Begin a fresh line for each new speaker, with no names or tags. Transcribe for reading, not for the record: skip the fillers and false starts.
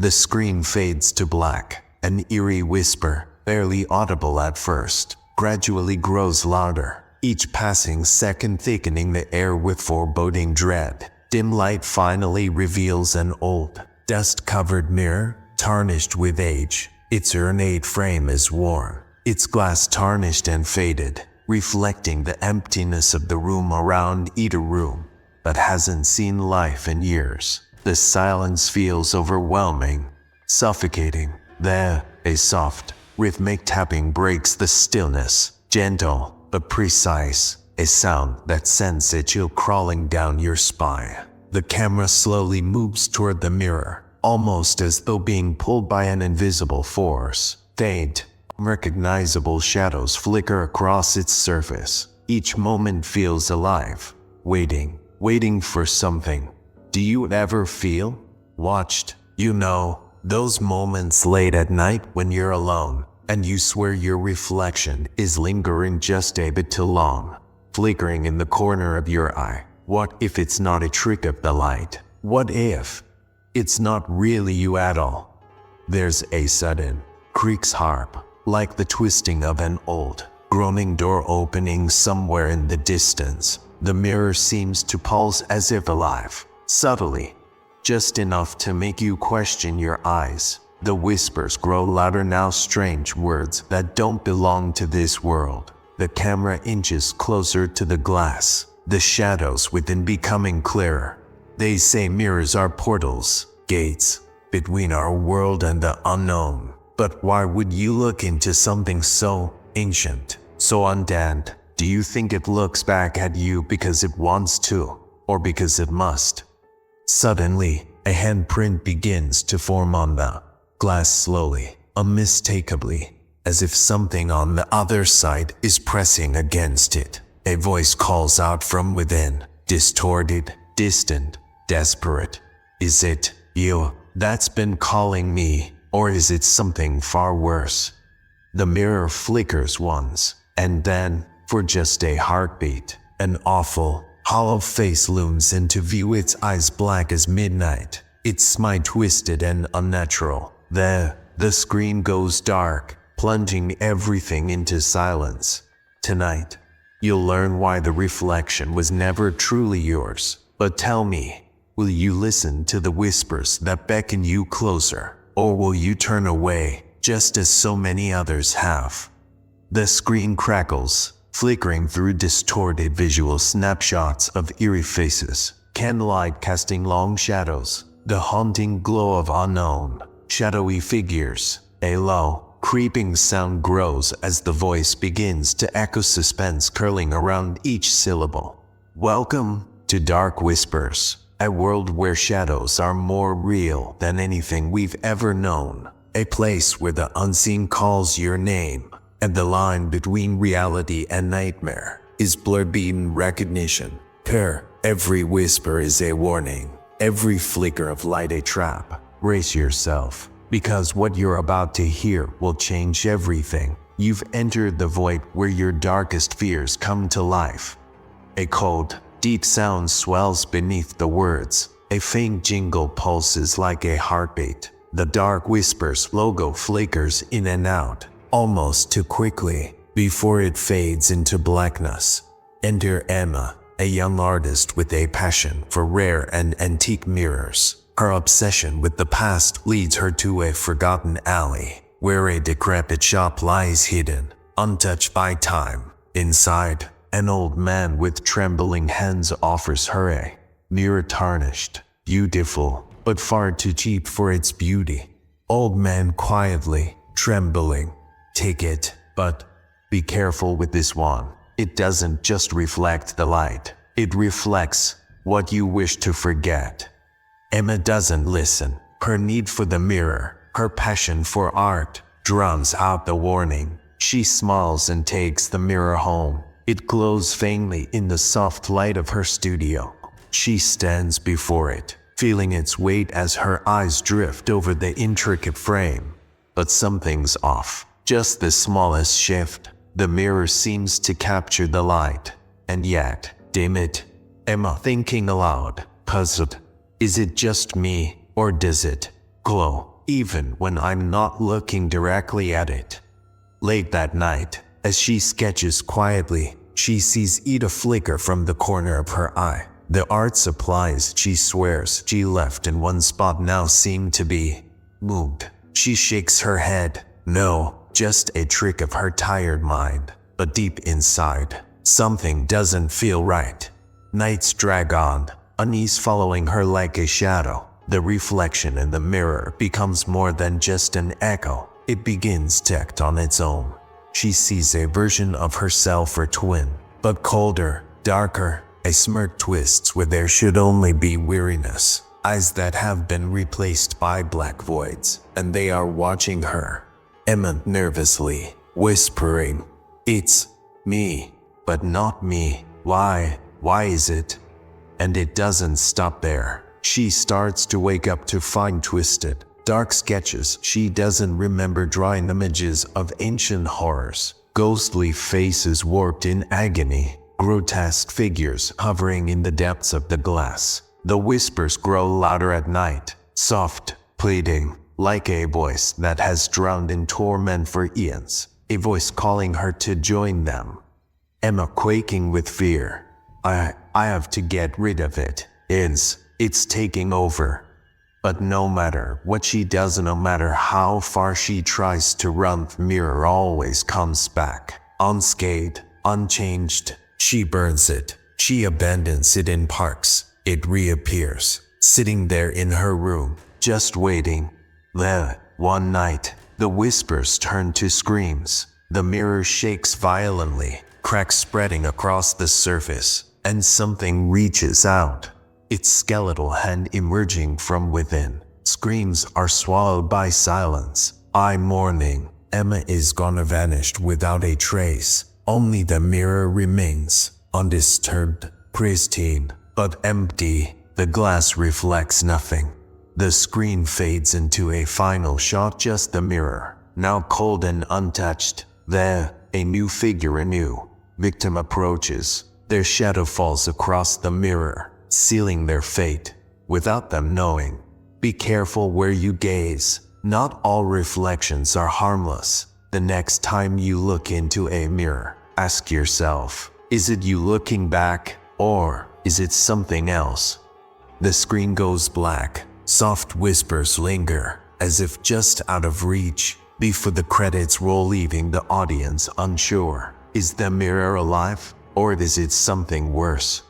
The screen fades to black. An eerie whisper, barely audible at first, gradually grows louder, each passing second thickening the air with foreboding dread. Dim light finally reveals an old, dust-covered mirror, tarnished with age. Its ornate frame is worn, its glass tarnished and faded, reflecting the emptiness of the room around either room, but hasn't seen life in years. The silence feels overwhelming, suffocating. There, a soft, rhythmic tapping breaks the stillness, gentle but precise, a sound that sends a chill crawling down your spine. The camera slowly moves toward the mirror, almost as though being pulled by an invisible force. Faint, unrecognizable shadows flicker across its surface. Each moment feels alive, waiting for something. Do you ever feel watched? You know, those moments late at night when you're alone, and you swear your reflection is lingering just a bit too long, flickering in the corner of your eye. What if it's not a trick of the light? What if it's not really you at all? There's a sudden, creaks harp, like the twisting of an old, groaning door opening somewhere in the distance. The mirror seems to pulse as if alive, subtly, just enough to make you question your eyes. The whispers grow louder now, strange words that don't belong to this world. The camera inches closer to the glass, the shadows within becoming clearer. They say mirrors are portals, gates, between our world and the unknown. But why would you look into something so ancient, so undead? Do you think it looks back at you because it wants to, or because it must? Suddenly, a handprint begins to form on the glass slowly, unmistakably, as if something on the other side is pressing against it. A voice calls out from within, distorted, distant, desperate. Is it you that's been calling me, or is it something far worse? The mirror flickers once, and then, for just a heartbeat, an awful, hollow face looms into view, its eyes black as midnight, its smile twisted and unnatural. There, the screen goes dark, plunging everything into silence. Tonight, you'll learn why the reflection was never truly yours. But tell me, will you listen to the whispers that beckon you closer, or will you turn away, just as so many others have? The screen crackles, flickering through distorted visual snapshots of eerie faces, candlelight casting long shadows, the haunting glow of unknown, shadowy figures. A low, creeping sound grows as the voice begins to echo, suspense curling around each syllable. Welcome to Dark Whispers, a world where shadows are more real than anything we've ever known, a place where the unseen calls your name, and the line between reality and nightmare is blurred beyond recognition. Here, every whisper is a warning, every flicker of light a trap. Brace yourself, because what you're about to hear will change everything. You've entered the void where your darkest fears come to life. A cold, deep sound swells beneath the words. A faint jingle pulses like a heartbeat. The Dark Whispers logo flickers in and out, almost too quickly, before it fades into blackness. Enter Emma, a young artist with a passion for rare and antique mirrors. Her obsession with the past leads her to a forgotten alley, where a decrepit shop lies hidden, untouched by time. Inside, an old man with trembling hands offers her a mirror, tarnished, beautiful, but far too cheap for its beauty. Old man quietly, trembling. Take it, but be careful with this one. It doesn't just reflect the light, it reflects what you wish to forget. Emma doesn't listen. Her need for the mirror, her passion for art, drowns out the warning. She smiles and takes the mirror home. It glows faintly in the soft light of her studio. She stands before it, feeling its weight as her eyes drift over the intricate frame. But something's off. Just the smallest shift. The mirror seems to capture the light, and yet dim it. Emma thinking aloud, puzzled. Is it just me, or does it glow, even when I'm not looking directly at it. Late that night, as she sketches quietly, she sees Ida flicker from the corner of her eye. The art supplies she swears she left in one spot now seem to be moved. She shakes her head. No, just a trick of her tired mind. But deep inside, something doesn't feel right. Nights drag on, unease following her like a shadow. The reflection in the mirror becomes more than just an echo. It begins to act on its own. She sees a version of herself or twin, but colder, darker. A smirk twists where there should only be weariness. Eyes that have been replaced by black voids, and they are watching her. Emma nervously, whispering, "It's me, but not me. Why is it?" And it doesn't stop there. She starts to wake up to find twisted, dark sketches she doesn't remember, drawing images of ancient horrors, ghostly faces warped in agony, grotesque figures hovering in the depths of the glass. The whispers grow louder at night, soft, pleading, like a voice that has drowned in torment for eons, a voice calling her to join them. Emma, quaking with fear, I have to get rid of it. It's taking over." But no matter what she does, no matter how far she tries to run, the mirror always comes back, unscathed, unchanged. She burns it. She abandons it in parks. It reappears, sitting there in her room, just waiting. There, one night, the whispers turn to screams. The mirror shakes violently, cracks spreading across the surface, and something reaches out, its skeletal hand emerging from within. Screams are swallowed by silence. I'm mourning. Emma is gone, vanished without a trace. Only the mirror remains, undisturbed, pristine, but empty. The glass reflects nothing. The screen fades into a final shot, just the mirror, now cold and untouched. There, a new figure, a new victim approaches. Their shadow falls across the mirror, sealing their fate, without them knowing. Be careful where you gaze. Not all reflections are harmless. The next time you look into a mirror, ask yourself, is it you looking back, or is it something else? The screen goes black. Soft whispers linger, as if just out of reach, before the credits roll, leaving the audience unsure. Is the mirror alive, or is it something worse?